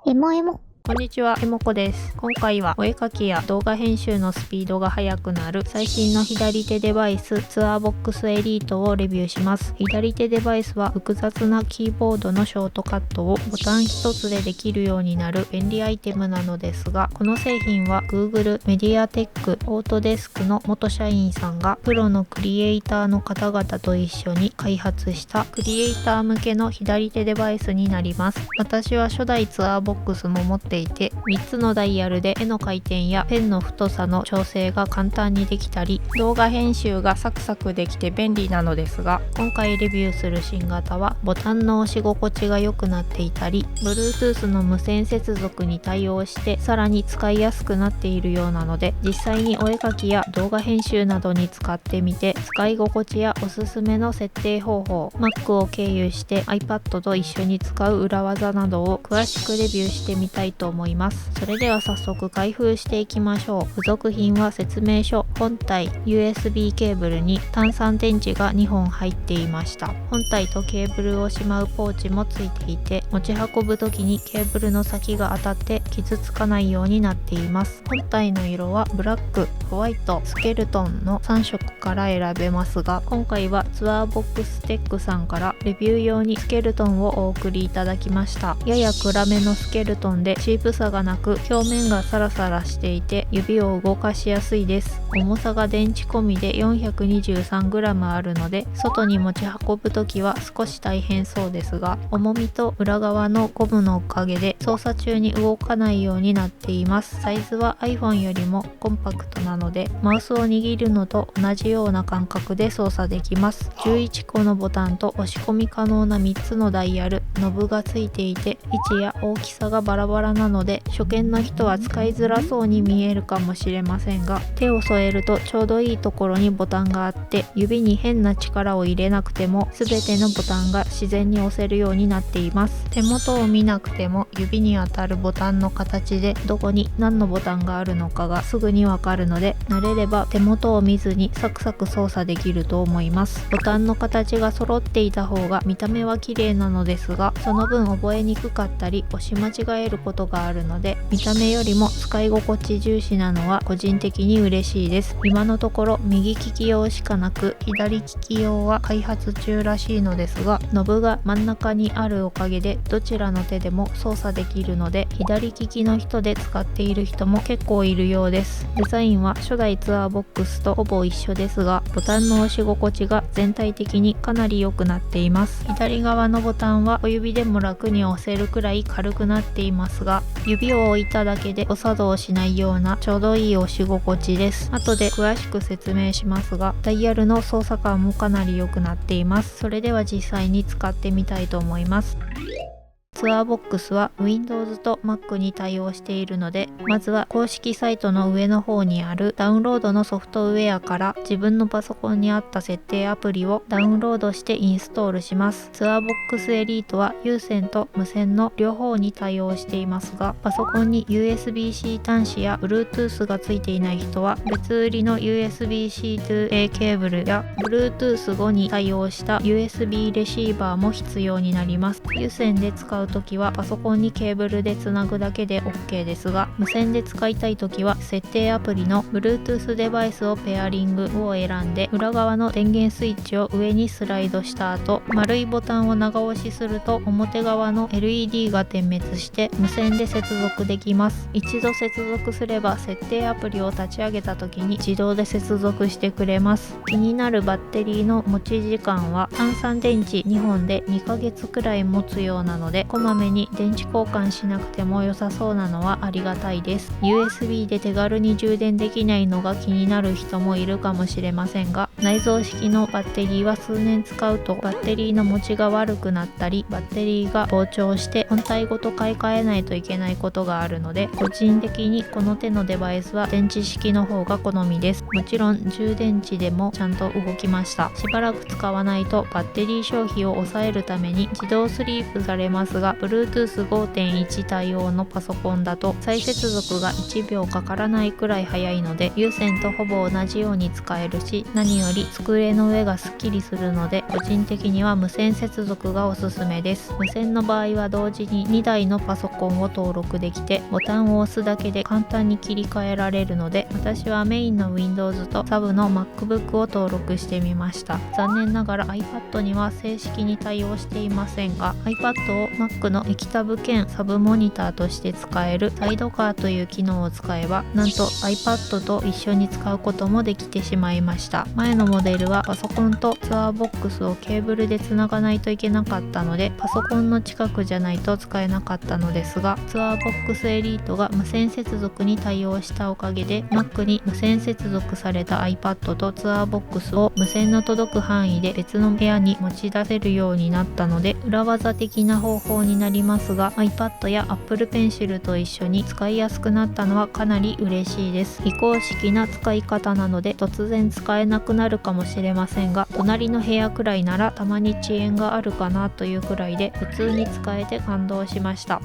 エモエモ。こんにちは、えもこです。今回はお絵描きや動画編集のスピードが速くなる最新の左手デバイスツアーボックスエリートをレビューします。左手デバイスは複雑なキーボードのショートカットをボタン一つでできるようになる便利アイテムなのですが、この製品は Google メディアテックオートデスクの元社員さんがプロのクリエイターの方々と一緒に開発したクリエイター向けの左手デバイスになります。私は初代ツアーボックスも持っていて、3つのダイヤルで絵の回転やペンの太さの調整が簡単にできたり、動画編集がサクサクできて便利なのですが、今回レビューする新型はボタンの押し心地が良くなっていたり、 Bluetooth の無線接続に対応してさらに使いやすくなっているようなので、実際にお絵描きや動画編集などに使ってみて、使い心地やおすすめの設定方法、 Mac を経由して iPad と一緒に使う裏技などを詳しくレビューしてみたいと思います。それでは早速開封していきましょう。付属品は説明書、本体、 USB ケーブルに単3電池が2本入っていました。本体とケーブルをしまうポーチもついていて、持ち運ぶ時にケーブルの先が当たって傷つかないようになっています。本体の色はブラック、ホワイト、スケルトンの3色から選べますが、今回はツアーボックステックさんからレビュー用にスケルトンをお送りいただきました。やや暗めのスケルトンでチープさがなく、表面がサラサラしていて指を動かしやすいです。重さが電池込みで 423g あるので、外に持ち運ぶ時は少し大変そうですが、重みと裏側のゴムのおかげで操作中に動かないようになっています。サイズは iPhone よりもコンパクトなので、マウスを握るのと同じような感覚で操作できます。11個のボタンと押し込み可能な3つのダイヤル、ノブがついていて、位置や大きさがバラバラなので初見の人は使いづらそうに見えるかもしれませんが、手を添えるとちょうどいいところにボタンがあって、指に変な力を入れなくても全てのボタンが自然に押せるようになっています。手元を見なくても指に当たるボタンの形でどこに何のボタンがあるのかがすぐにわかるので、慣れれば手元を見ずにサクサク操作できると思います。ボタンの形が揃っていた方が見た目は綺麗なのですが、その分覚えにくかったり押し間違えることがあるので、見た目よりも使い心地重視なのは個人的に嬉しいです。今のところ右利き用しかなく、左利き用は開発中らしいのですが、ノブが真ん中にあるおかげでどちらの手でも操作できるので、左利きの人で使っている人も結構いるようです。デザインは初代ツアーボックスとほぼ一緒ですが、ボタンの押し心地が全体的にかなり良くなっています。左側のボタンは小指でも楽に押せるくらい軽くなっていますが、指を置いただけで誤作動しないようなちょうどいい押し心地です。後で詳しく説明しますが、ダイヤルの操作感もかなり良くなっています。それでは実際に使ってみたいと思います。ツアーボックスは Windows と Mac に対応しているので、まずは公式サイトの上の方にあるダウンロードのソフトウェアから自分のパソコンにあった設定アプリをダウンロードしてインストールします。ツアーボックスエリートは有線と無線の両方に対応していますが、パソコンに USB-C 端子や Bluetooth がついていない人は別売りの USB-C to A ケーブルや Bluetooth 5に対応した USB レシーバーも必要になります。有線で使う時はパソコンにケーブルでつなぐだけで OK ですが、無線で使いたい時は設定アプリの Bluetooth デバイスをペアリングを選んで、裏側の電源スイッチを上にスライドした後、丸いボタンを長押しすると表側の LED が点滅して無線で接続できます。一度接続すれば設定アプリを立ち上げた時に自動で接続してくれます。気になるバッテリーの持ち時間は単3電池2本で2ヶ月くらい持つようなので、こまめに電池交換しなくても良さそうなのはありがたいです。 USB で手軽に充電できないのが気になる人もいるかもしれませんが、内蔵式のバッテリーは数年使うとバッテリーの持ちが悪くなったり、バッテリーが膨張して本体ごと買い替えないといけないことがあるので、個人的にこの手のデバイスは電池式の方が好みです。もちろん充電池でもちゃんと動きました。しばらく使わないとバッテリー消費を抑えるために自動スリープされますが、が Bluetooth 5.1 対応のパソコンだと再接続が1秒かからないくらい早いので、有線とほぼ同じように使えるし、何より机の上がすっきりするので、個人的には無線接続がおすすめです。無線の場合は同時に2台のパソコンを登録できて、ボタンを押すだけで簡単に切り替えられるので、私はメインの Windows とサブの MacBook を登録してみました。残念ながら iPad には正式に対応していませんが、 iPad を Mac の液タブ兼サブモニターとして使えるサイドカーという機能を使えば、なんと iPad と一緒に使うこともできてしまいました。前のモデルはパソコンとツアーボックスをケーブルでつながないといけなかったので、パソコンの近くじゃないと使えなかったのですが、ツアーボックスエリートが無線接続に対応したおかげで Mac に無線接続された iPad とツアーボックスを無線の届く範囲で別の部屋に持ち出せるようになったので、裏技的な方法になりますが、 iPad や Apple Pencil と一緒に使いやすくなったのはかなり嬉しいです。非公式な使い方なので突然使えなくなるかもしれませんが、隣の部屋くらいならたまに遅延があるかなというくらいで普通に使えて感動しました。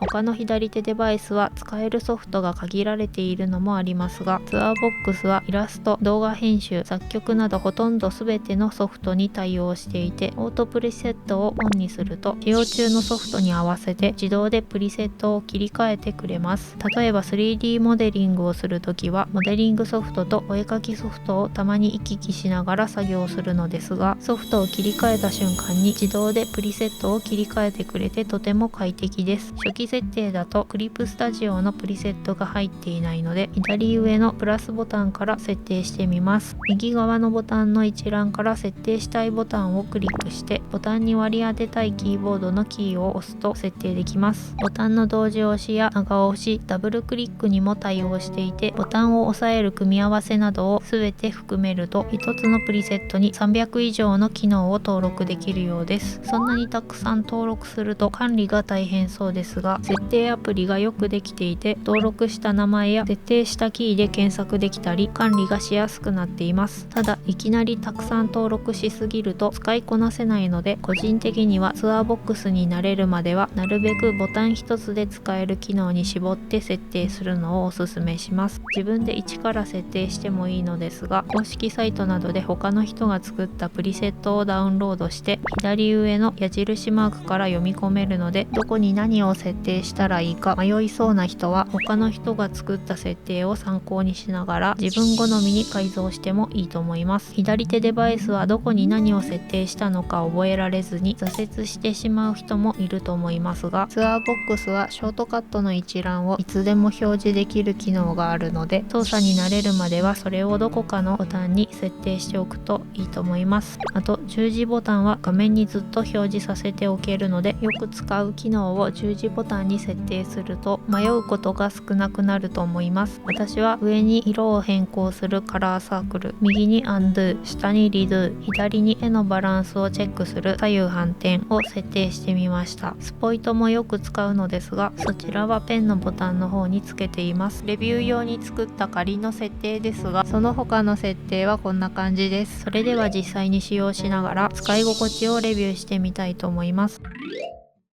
他の左手デバイスは使えるソフトが限られているのもありますが、ツアーボックスはイラスト、動画編集、作曲などほとんど全てのソフトに対応していて、オートプリセットをオンにすると使用中のソフトに合わせて自動でプリセットを切り替えてくれます。例えば 3D モデリングをするときは、モデリングソフトとお絵描きソフトをたまに行き来しながら作業するのですが、ソフトを切り替えた瞬間に自動でプリセットを切り替えてくれてとても快適です。初期設定だとクリップスタジオのプリセットが入っていないので、左上のプラスボタンから設定してみます。右側のボタンの一覧から設定したいボタンをクリックして、ボタンに割り当てたいキーボードのキーを押すと設定できます。ボタンの同時押しや長押し、ダブルクリックにも対応していて、ボタンを押さえる組み合わせなどを全て含めると1つのプリセットに300以上の機能を登録できるようです。そんなにたくさん登録すると管理が大変そうですが、設定アプリがよくできていて、登録した名前や設定したキーで検索できたり管理がしやすくなっています。ただいきなりたくさん登録しすぎると使いこなせないので、個人的にはツアーボックスに慣れるまではなるべくボタン一つで使える機能に絞って設定するのをおすすめします。自分で一から設定してもいいのですが、公式サイトなどで他の人が作ったプリセットをダウンロードして左上の矢印マークから読み込めるので、どこに何を設定したらいいか迷いそうな人は他の人が作った設定を参考にしながら自分好みに改造してもいいと思います。左手デバイスはどこに何を設定したのか覚えられずに挫折してしまう人もいると思いますが、ツアーボックスはショートカットの一覧をいつでも表示できる機能があるので、操作に慣れるまではそれをどこかのボタンに設定しておくといいと思います。あと十字ボタンは画面にずっと表示させておけるので、よく使う機能を十字ボタンに設定すると迷うことが少なくなると思います。私は上に色を変更するカラーサークル、右に Undo、下に Redo、左に絵のバランスをチェックする左右反転を設定してみました。スポイトもよく使うのですが、そちらはペンのボタンの方につけています。レビュー用に作った仮の設定ですが、その他の設定はこんな感じです。それでは実際に使用しながら使い心地をレビューしてみたいと思います。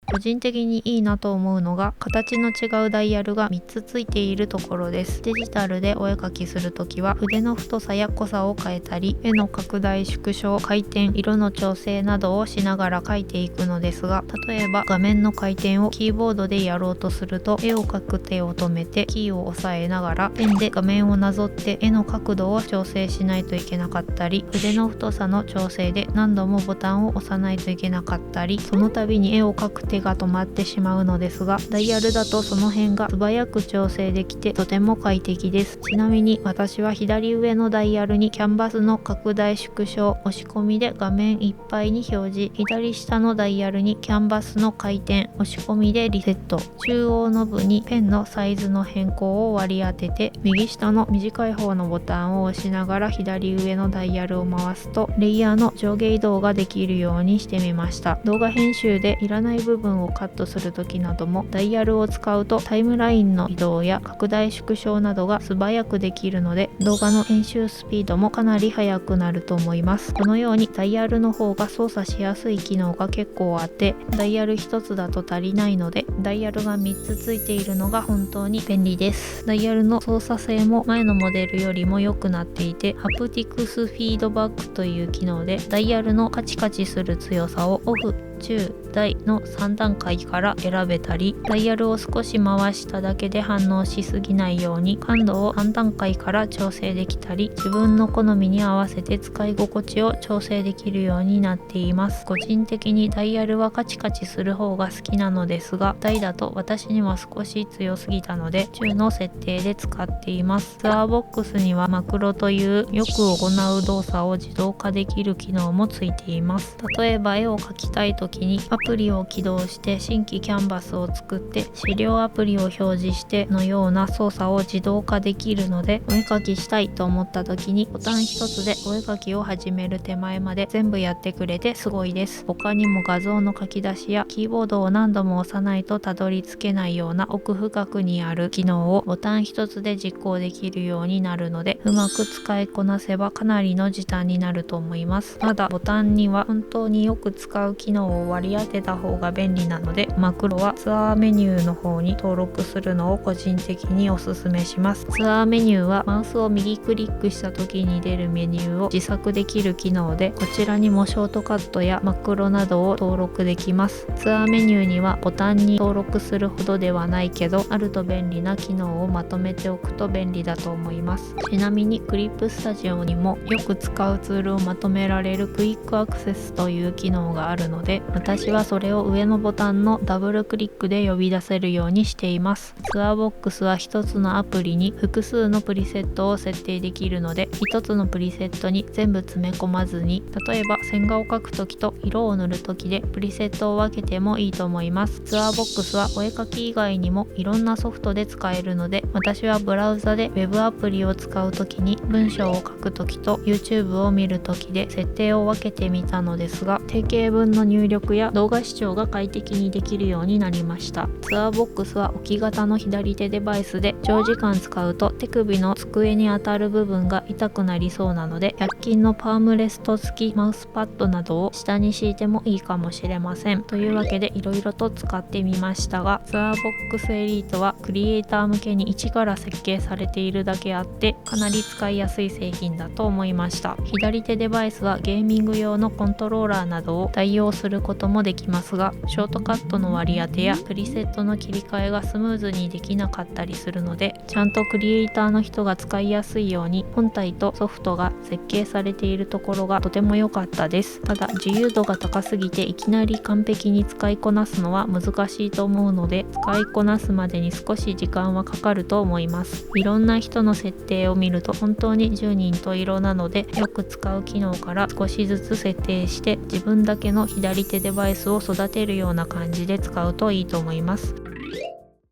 個人的にいいなと思うのが、形の違うダイヤルが3つついているところです。デジタルでお絵描きするときは筆の太さや濃さを変えたり、絵の拡大縮小、回転、色の調整などをしながら描いていくのですが、例えば画面の回転をキーボードでやろうとすると、絵を描く手を止めてキーを押さえながらペンで画面をなぞって絵の角度を調整しないといけなかったり、筆の太さの調整で何度もボタンを押さないといけなかったり、その度に絵を描く手が止まってしまうのですが、ダイヤルだとその辺が素早く調整できてとても快適です。ちなみに私は左上のダイヤルにキャンバスの拡大縮小、押し込みで画面いっぱいに表示、左下のダイヤルにキャンバスの回転、押し込みでリセット、中央ノブにペンのサイズの変更を割り当てて、右下の短い方のボタンを押しながら左上のダイヤルを回すとレイヤーの上下移動ができるようにしてみました。動画編集でいらない部分分をカットする時などもダイヤルを使うとタイムラインの移動や拡大縮小などが素早くできるので、動画の編集スピードもかなり速くなると思います。このようにダイヤルの方が操作しやすい機能が結構あって、ダイヤル1つだと足りないのでダイヤルが3つついているのが本当に便利です。ダイヤルの操作性も前のモデルよりも良くなっていて、ハプティクスフィードバックという機能でダイヤルのカチカチする強さをオフ、中、大の3段階から選べたり、ダイヤルを少し回しただけで反応しすぎないように感度を3段階から調整できたり、自分の好みに合わせて使い心地を調整できるようになっています。個人的にダイヤルはカチカチする方が好きなのですが、大だと私には少し強すぎたので中の設定で使っています。ツアーボックスにはマクロというよく行う動作を自動化できる機能もついています。例えば絵を描きたい時にアプリを起動して新規キャンバスを作って資料アプリを表示してのような操作を自動化できるので、お絵描きしたいと思った時にボタン一つでお絵描きを始める手前まで全部やってくれてすごいです。他にも画像の書き出しやキーボードを何度も押さないとたどり着けないような奥深くにある機能をボタン一つで実行できるようになるので、うまく使いこなせばかなりの時短になると思います。ただボタンには本当によく使う機能を割り当てた方が便利なので、マクロはツアーメニューの方に登録するのを個人的におすすめします。ツアーメニューはマウスを右クリックした時に出るメニューを自作できる機能で、こちらにもショートカットやマクロなどを登録できます。ツアーメニューにはボタンに登録するほどではないけど、あると便利な機能をまとめておくと便利だと思います。ちなみにクリップスタジオにもよく使うツールをまとめられるクイックアクセスという機能があるので、私はそれを上のボタンのダブルクリックで呼び出せるようにしています。ツアーボックスは一つのアプリに複数のプリセットを設定できるので、一つのプリセットに全部詰め込まずに、例えば線画を描くときと色を塗るときでプリセットを分けてもいいと思います。ツアーボックスはお絵描き以外にもいろんなソフトで使えるので、私はブラウザで Web アプリを使うときに文章を書くときと YouTube を見るときで設定を分けてみたのですが、定型文の入力や動画視聴が快適にできるようになりました。ツアーボックスは置き型の左手デバイスで、長時間使うと手首の机に当たる部分が痛くなりそうなので、100均のパームレスト付きマウスパッドなどを下に敷いてもいいかもしれません。というわけでいろいろと使ってみましたが、ツアーボックスエリートはクリエイター向けに一から設計されているだけあってかなり使いやすい製品だと思いました。左手デバイスはゲーミング用のコントローラーなどを代用することもできますが、ショートカットの割り当てやプリセットの切り替えがスムーズにできなかったりするので、ちゃんとクリエイターの人が使いやすいように本体とソフトが設計されているところがとても良かったです。ただ自由度が高すぎていきなり完璧に使いこなすのは難しいと思うので、使いこなすまでに少し時間はかかると思います。いろんな人の設定を見ると本当に10人十色なので、よく使う機能から少しずつ設定して自分だけの左手デバイスを育てるような感じで使うといいと思います。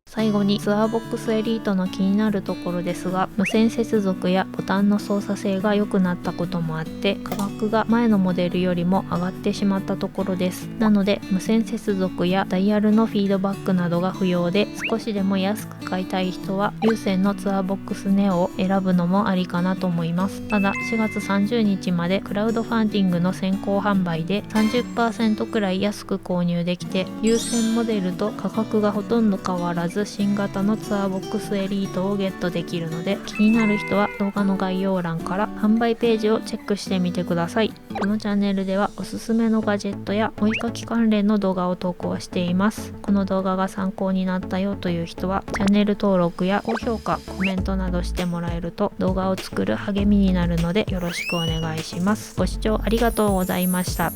最後にツアーボックスエリートの気になるところですが、無線接続やボタンの操作性が良くなったこともあって価格が前のモデルよりも上がってしまったところです。なので無線接続やダイヤルのフィードバックなどが不要で、少しでも安く買いたい人は有線のツアーボックスネオを選ぶのもありかなと思います。ただ4月30日までクラウドファンディングの先行販売で 30% くらい安く購入できて、有線モデルと価格がほとんど変わらず新型のツアーボックスエリートをゲットできるので、気になる人は動画の概要欄から販売ページをチェックしてみてください。このチャンネルではおすすめのガジェットやお絵描き関連の動画を投稿しています。この動画が参考になったよという人はチャンネル登録や高評価、コメントなどしてもらえると動画を作る励みになるのでよろしくお願いします。ご視聴ありがとうございました。